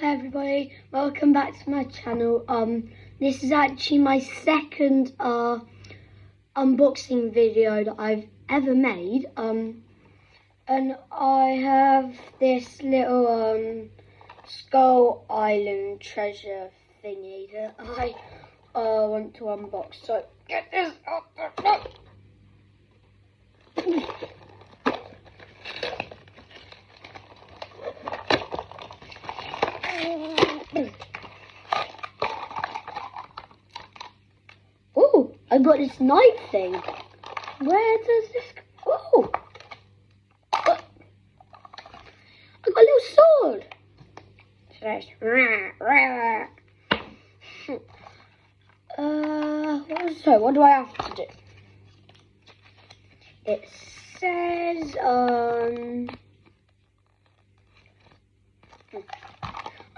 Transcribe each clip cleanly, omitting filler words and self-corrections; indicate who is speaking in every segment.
Speaker 1: Hi everybody, welcome back to my channel. This is actually my second unboxing video that I've ever made. And I have this little Scull Island treasure thingy that I want to unbox. So get this out there. Oh, I got this knife thing. Where does this go? Oh, I got a little sword. So what do I have to do? It says,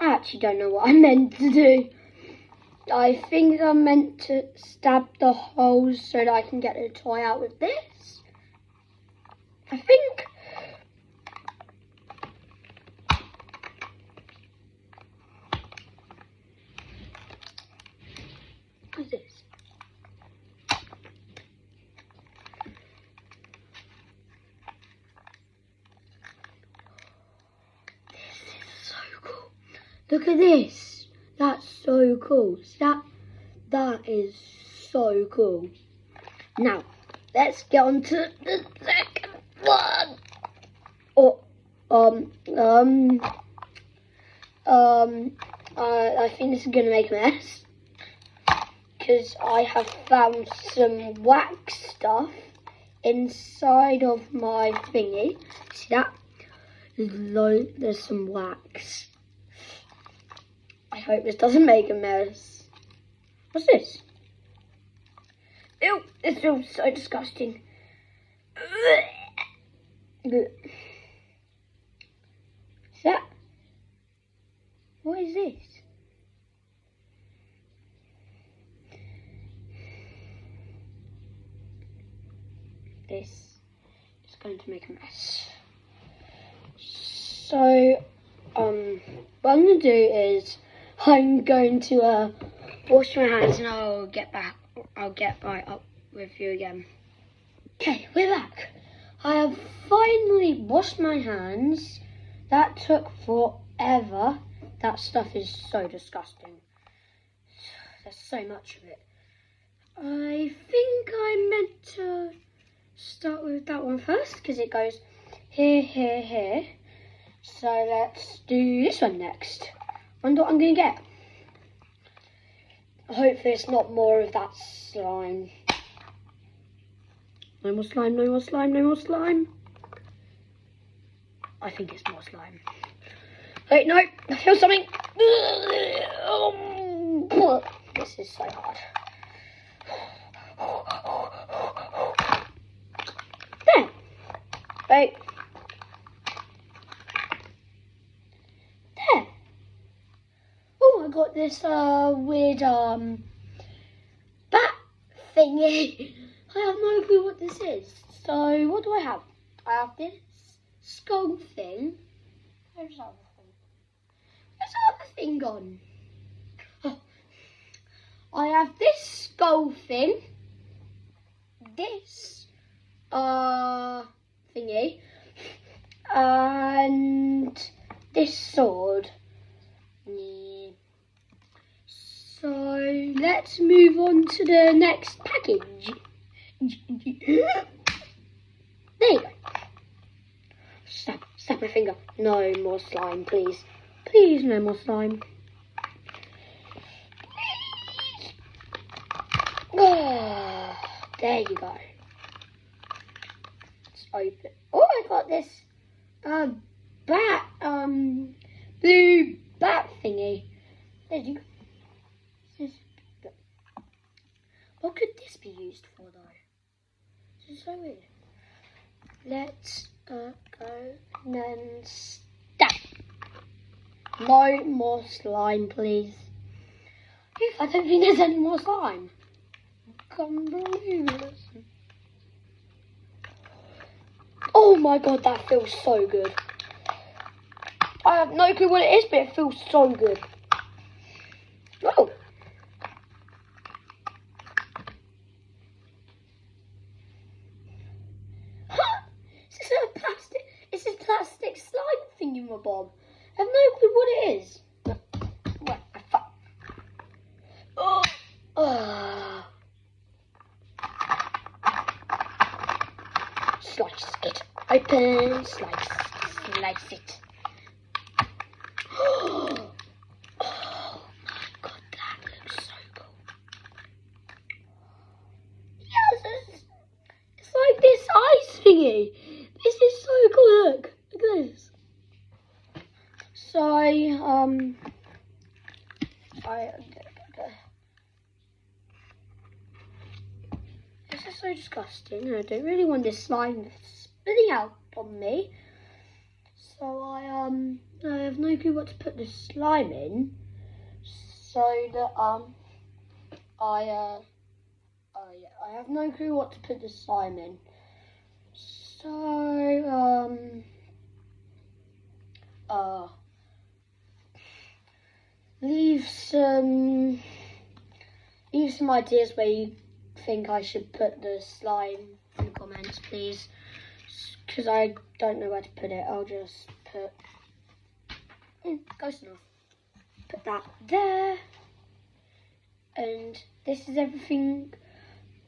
Speaker 1: I actually don't know what I'm meant to do. I think I'm meant to stab the holes so that I can get the toy out with this. I think. What is this? This is so cool. Look at this. That's so cool. That is so cool. Now, let's get on to the second one. I think this is gonna make a mess because I have found some wax stuff inside of my thingy. See that? There's some wax. I hope this doesn't make a mess. What's this? Ew, this feels so disgusting. Is that? What is this? This is going to make a mess. So, what I'm going to do is I'm going to wash my hands and I'll get right up with you again. Okay, we're back. I have finally washed my hands. That took forever. That stuff is so disgusting. There's so much of it. I think I'm meant to start with that one first because it goes here, here, here. So let's do this one next. Wonder what I'm going to get. Hopefully it's not more of that slime. No more slime, no more slime, no more slime. I think it's more slime. Wait, no, I feel something. This is so hard. There. Wait. There. Oh, I got this weird bat thingy. I have no clue what this is. So what do I have? I have this skull thing. Where's the other thing? Where's the other thing gone? Oh. I have this skull thing. This thingy. And this sword. Yeah. So let's move on to the next package. There you go. Snap my finger. No more slime, please. Please, no more slime. Oh, there you go. Let's open. Oh, I got this bat, blue bat thingy. There you go. What could this be used for, though? This is so weird. Let's go and then stab. No more slime, please. I don't think there's any more slime. I can't believe it. Oh my god, that feels so good. I have no clue what it is, but it feels so good. Oh. This is a plastic. It's a plastic slime thingamabob. I have no clue what it is. What the fuck? Oh. Slice it open. Slice it. Oh my god, that looks so cool. Yes, it's like this ice thingy. This is so cool. Look at this. So this is so disgusting. I don't really want this slime spitting out on me. So I have no clue what to put this slime in. So that I have no clue what to put this slime in. So leave some ideas where you think I should put the slime in the comments, please, because I don't know where to put it. I'll just put close enough. Put that there, and this is everything.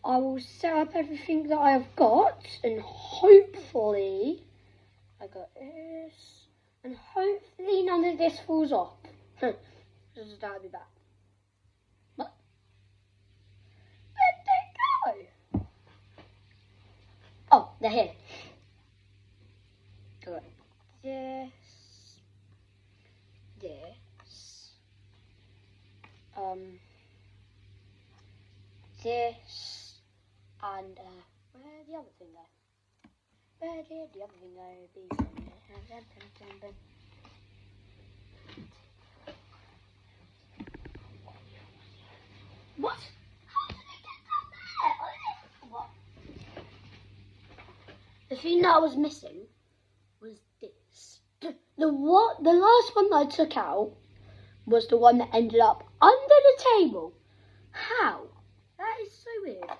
Speaker 1: I will set up everything that I have got, and hopefully I got this, and hopefully none of this falls off. That would be bad. What? Where'd they go? Oh, they're here. Got this, this, and where'd the other thing go? Where did the other thing go? What? How did it get down there? What? The thing that I was missing was this. The last one that I took out was the one that ended up under the table. How? That is so weird.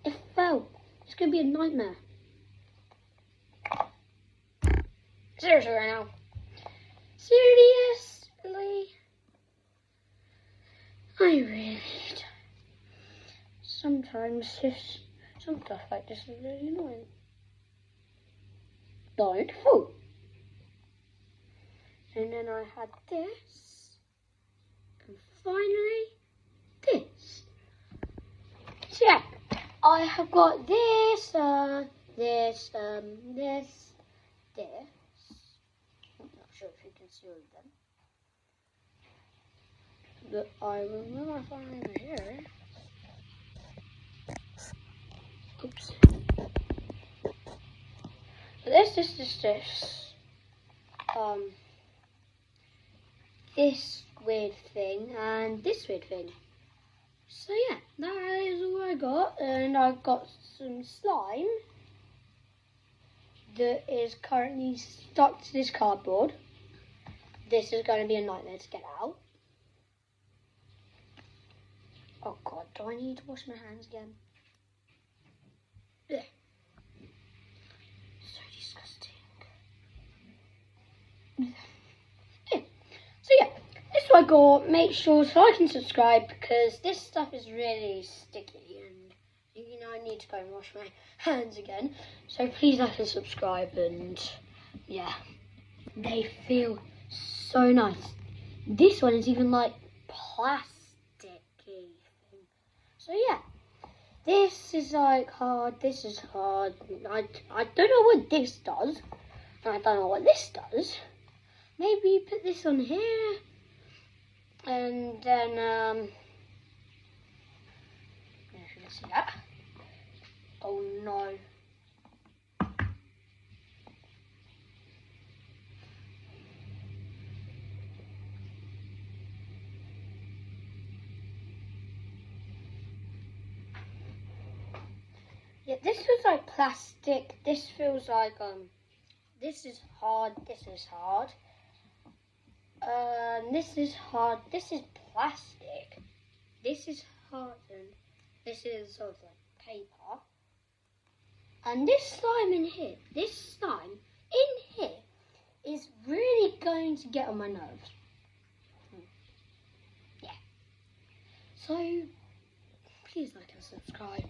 Speaker 1: It fell. It's going to be a nightmare. Seriously right now. Seriously? I really don't. Sometimes some stuff like this is really annoying. Don't fall. And then I had this. And finally, this. So yeah, I have got this, this. I'm not sure if you can see all of them. But I will move my phone over here. Oops. This. This weird thing and this weird thing. So yeah, that is all I got, and I've got some slime that is currently stuck to this cardboard. This is going to be a nightmare to get out. Oh god, do I need to wash my hands again? Ugh. So disgusting. Yeah. So yeah, this is what I got. Make sure to like and subscribe, because this stuff is really sticky and you know I need to go and wash my hands again. So please like and subscribe, and yeah, they feel so nice. This one is even like plasticky thing. So yeah, this is like hard, this is hard. I don't know what this does, and I don't know what this does. Maybe put this on here, and then if you can see that. Oh no. Yeah, this feels like plastic. This feels like this is hard. This is hard. This is hard. This is plastic. This is hardened. This is sort of like paper. And this slime in here, is really going to get on my nerves. Yeah. So, please like and subscribe.